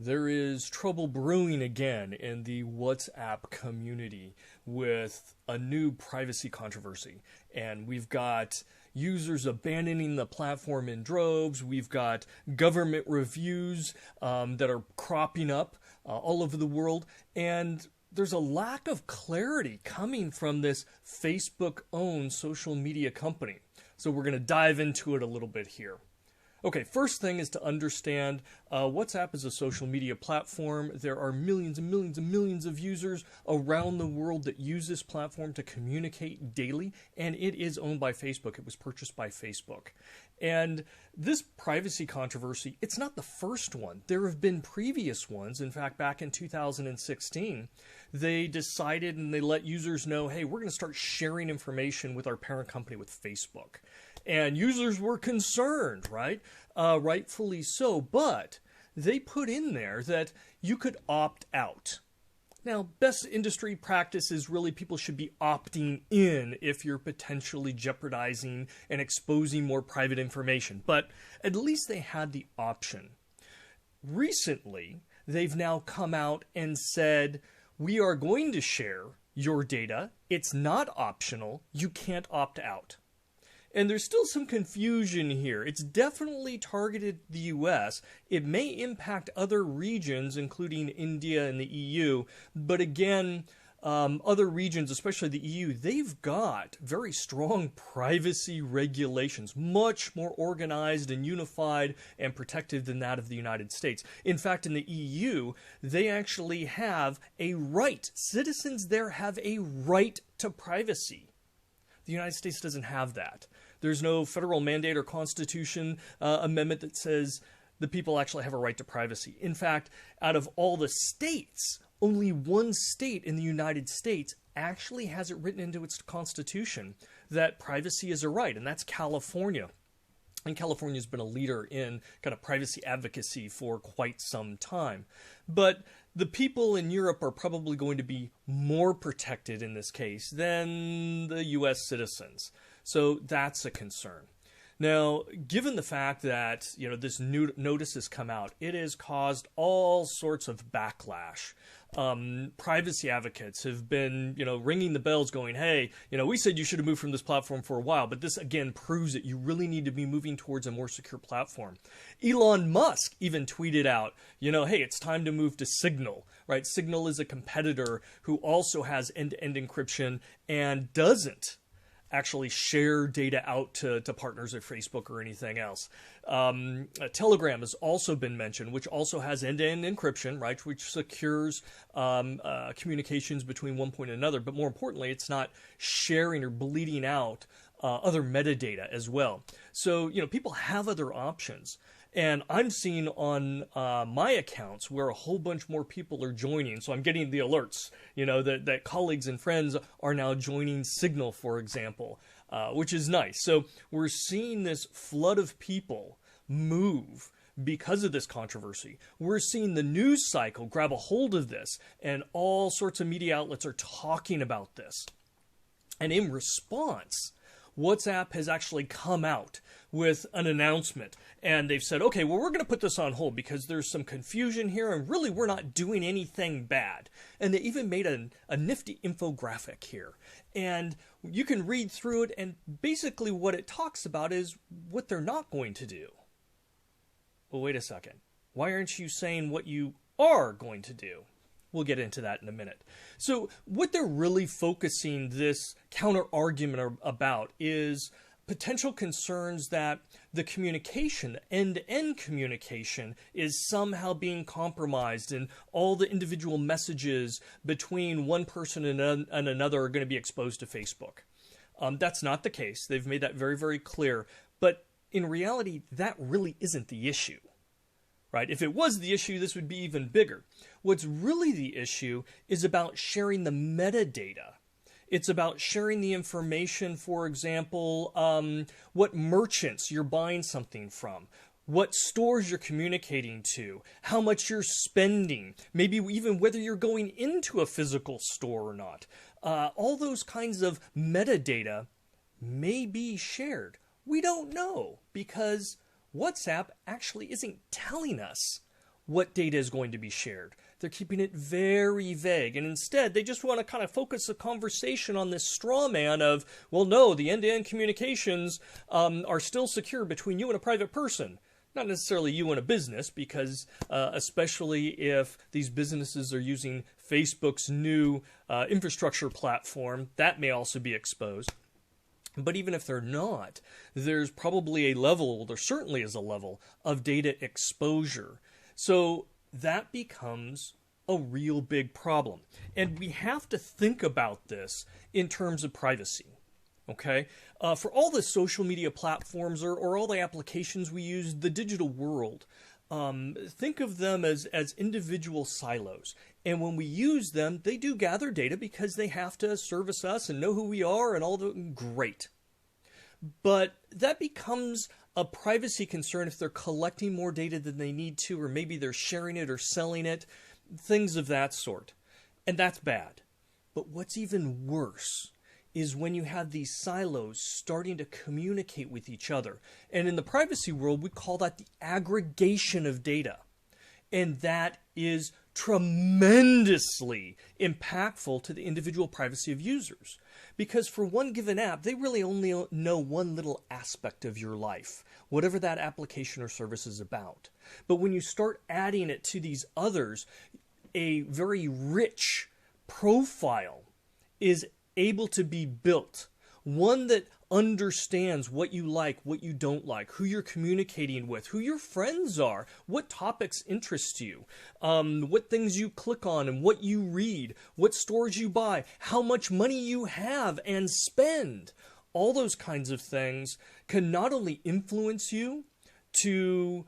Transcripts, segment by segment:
there is trouble brewing again in the WhatsApp community with a new privacy controversy. And we've got users abandoning the platform in droves. We've got government reviews that are cropping up all over the world. And there's a lack of clarity coming from this Facebook-owned social media company. So we're going to dive into it a little bit here. Okay, first thing is to understand WhatsApp is a social media platform. There are millions and millions and millions of users around the world that use this platform to communicate daily, and it is owned by Facebook. It was purchased by Facebook. And this privacy controversy, it's not the first one. There have been previous ones. In fact, back in 2016, they decided and they let users know, hey, we're going to start sharing information with our parent company, with Facebook. And users were concerned, right? Rightfully so. But they put in there that you could opt out. Now, best industry practice is really people should be opting in if you're potentially jeopardizing and exposing more private information. But at least they had the option. Recently, they've now come out and said, we are going to share your data. It's not optional. You can't opt out. And there's still some confusion here. It's definitely targeted the US. It may impact other regions, including India and the EU. But again, other regions, especially the EU, they've got very strong privacy regulations, much more organized and unified and protective than that of the United States. In fact, in the EU, they actually have a right. Citizens there have a right to privacy. The United States doesn't have that. There's no federal mandate or constitution amendment that says the people actually have a right to privacy. In fact, out of all the states, only one state in the United States actually has it written into its constitution that privacy is a right, and that's California. And California has been a leader in kind of privacy advocacy for quite some time. But the people in Europe are probably going to be more protected in this case than the U.S. citizens. So that's a concern. Now, given the fact that, this new notice has come out, it has caused all sorts of backlash. Privacy advocates have been, ringing the bells going, hey, we said you should have moved from this platform for a while, but this again proves that you really need to be moving towards a more secure platform. Elon Musk even tweeted out, hey, it's time to move to Signal, right? Signal is a competitor who also has end-to-end encryption and doesn't actually share data out to partners at Facebook or anything else. Telegram has also been mentioned, which also has end-to-end encryption, right, which secures communications between one point and another. But more importantly, it's not sharing or bleeding out other metadata as well. So, people have other options. And I'm seeing on my accounts where a whole bunch more people are joining. So I'm getting the alerts, that colleagues and friends are now joining Signal, for example, which is nice. So we're seeing this flood of people move because of this controversy. We're seeing the news cycle grab a hold of this, and all sorts of media outlets are talking about this. And in response, WhatsApp has actually come out with an announcement, and they've said, okay, well, we're going to put this on hold because there's some confusion here, and really we're not doing anything bad. And they even made a nifty infographic here. And you can read through it, and basically what it talks about is what they're not going to do. Well, wait a second. Why aren't you saying what you are going to do? We'll get into that in a minute. So what they're really focusing this counter-argument about is potential concerns that the communication, the end-to-end communication, is somehow being compromised, and all the individual messages between one person and another are going to be exposed to Facebook. That's not the case. They've made that very, very clear. But in reality, that really isn't the issue. Right? If it was the issue, this would be even bigger. What's really the issue is about sharing the metadata. It's about sharing the information, for example, what merchants you're buying something from, what stores you're communicating to, how much you're spending, maybe even whether you're going into a physical store or not. All those kinds of metadata may be shared. We don't know because WhatsApp actually isn't telling us what data is going to be shared. They're keeping it very vague, and instead they just want to kind of focus the conversation on this straw man of, well, no, the end-to-end communications are still secure between you and a private person. Not necessarily you and a business, because especially if these businesses are using Facebook's new infrastructure platform, that may also be exposed. But even if they're not, there's probably a level, there certainly is a level, of data exposure. So that becomes a real big problem. And we have to think about this in terms of privacy. Okay? For all the social media platforms or all the applications we use, the digital world, think of them as individual silos. And when we use them, they do gather data because they have to service us and know who we are and all the great. But that becomes a privacy concern if they're collecting more data than they need to, or maybe they're sharing it or selling it, things of that sort. And that's bad. But what's even worse is when you have these silos starting to communicate with each other. And in the privacy world, we call that the aggregation of data. And that is tremendously impactful to the individual privacy of users. Because for one given app, they really only know one little aspect of your life, whatever that application or service is about. But when you start adding it to these others, a very rich profile is able to be built. One that understands what you like, what you don't like, who you're communicating with, who your friends are, what topics interest you, what things you click on and what you read, what stores you buy, how much money you have and spend. All those kinds of things can not only influence you to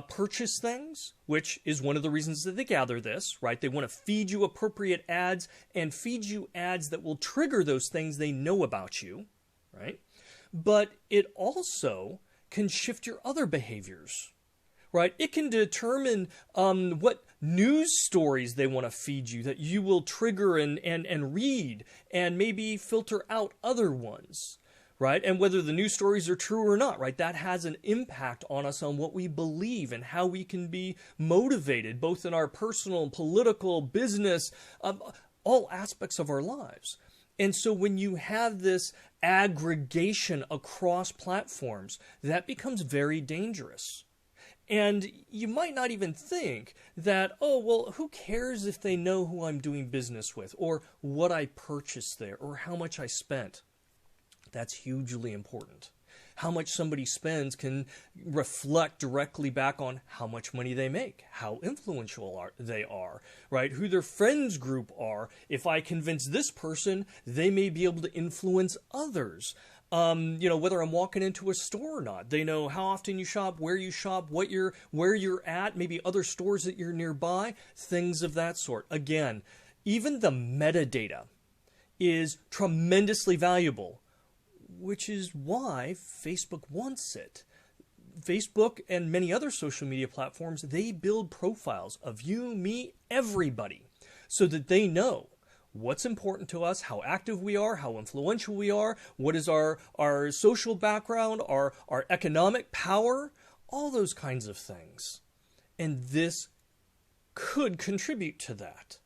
purchase things, which is one of the reasons that they gather this, right? They want to feed you appropriate ads and feed you ads that will trigger those things they know about you, right? But it also can shift your other behaviors, right? It can determine what news stories they want to feed you that you will trigger and read and maybe filter out other ones, right? And whether the news stories are true or not, right? That has an impact on us on what we believe and how we can be motivated, both in our personal, political, business, all aspects of our lives. And so when you have this aggregation across platforms, that becomes very dangerous. And you might not even think that, oh, well, who cares if they know who I'm doing business with or what I purchased there or how much I spent. That's hugely important. How much somebody spends can reflect directly back on how much money they make, how influential they are, right? Who their friends group are. If I convince this person, they may be able to influence others. Whether I'm walking into a store or not. They know how often you shop, where you're at, maybe other stores that you're nearby, things of that sort. Again, even the metadata is tremendously valuable, which is why Facebook wants it. Facebook and many other social media platforms, they build profiles of you, me, everybody, so that they know what's important to us, how active we are, how influential we are, what is our social background, our economic power, all those kinds of things. And this could contribute to that.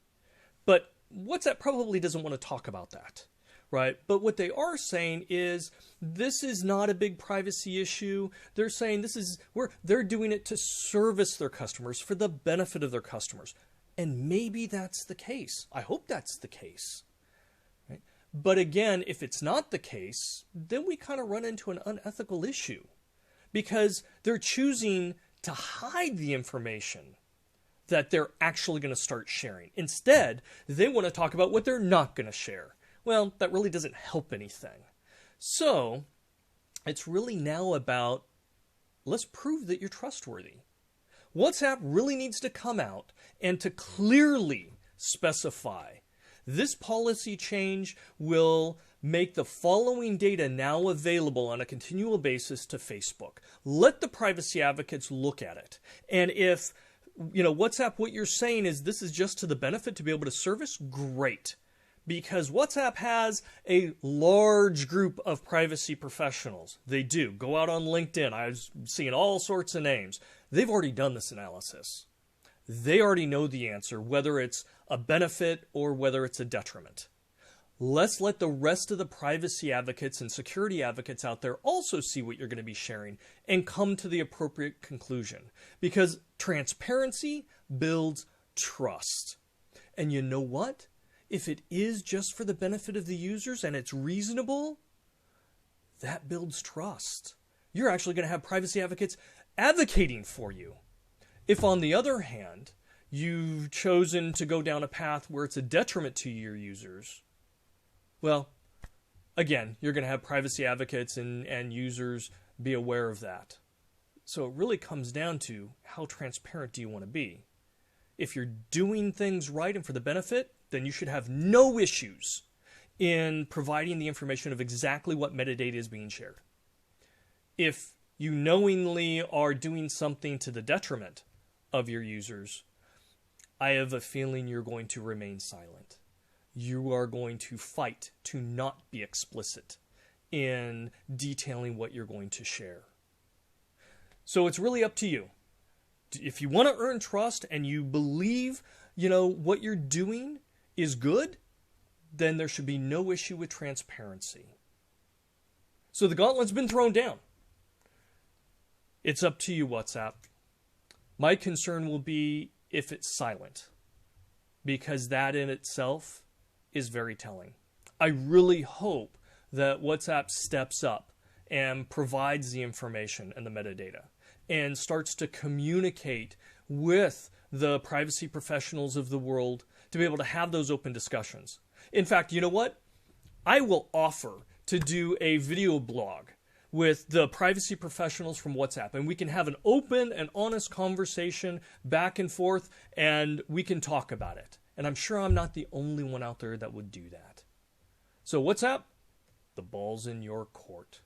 But WhatsApp probably doesn't want to talk about that. Right? But what they are saying is this is not a big privacy issue. They're saying they're doing it to service their customers for the benefit of their customers. And maybe that's the case. I hope that's the case. Right? But again, if it's not the case, then we kind of run into an unethical issue because they're choosing to hide the information that they're actually going to start sharing. Instead, they want to talk about what they're not going to share. Well, that really doesn't help anything. So, it's really now about, let's prove that you're trustworthy. WhatsApp really needs to come out and to clearly specify this policy change will make the following data now available on a continual basis to Facebook. Let the privacy advocates look at it. And if, WhatsApp, what you're saying is this is just to the benefit to be able to service, great. Because WhatsApp has a large group of privacy professionals. They do. Go out on LinkedIn. I was seeing all sorts of names. They've already done this analysis. They already know the answer, whether it's a benefit or whether it's a detriment. Let's let the rest of the privacy advocates and security advocates out there also see what you're going to be sharing and come to the appropriate conclusion. Because transparency builds trust. And you know what? If it is just for the benefit of the users and it's reasonable, that builds trust. You're actually going to have privacy advocates advocating for you. If, on the other hand, you've chosen to go down a path where it's a detriment to your users, well, again, you're going to have privacy advocates and users be aware of that. So it really comes down to how transparent do you want to be. If you're doing things right and for the benefit, then you should have no issues in providing the information of exactly what metadata is being shared. If you knowingly are doing something to the detriment of your users, I have a feeling you're going to remain silent. You are going to fight to not be explicit in detailing what you're going to share. So it's really up to you. If you want to earn trust and you believe, what you're doing is good, then there should be no issue with transparency. So the gauntlet's been thrown down. It's up to you, WhatsApp. My concern will be if it's silent, because that in itself is very telling. I really hope that WhatsApp steps up and provides the information and the metadata and starts to communicate with the privacy professionals of the world to be able to have those open discussions. In fact, you know what? I will offer to do a video blog with the privacy professionals from WhatsApp, and we can have an open and honest conversation back and forth, and we can talk about it. And I'm sure I'm not the only one out there that would do that. So WhatsApp, the ball's in your court.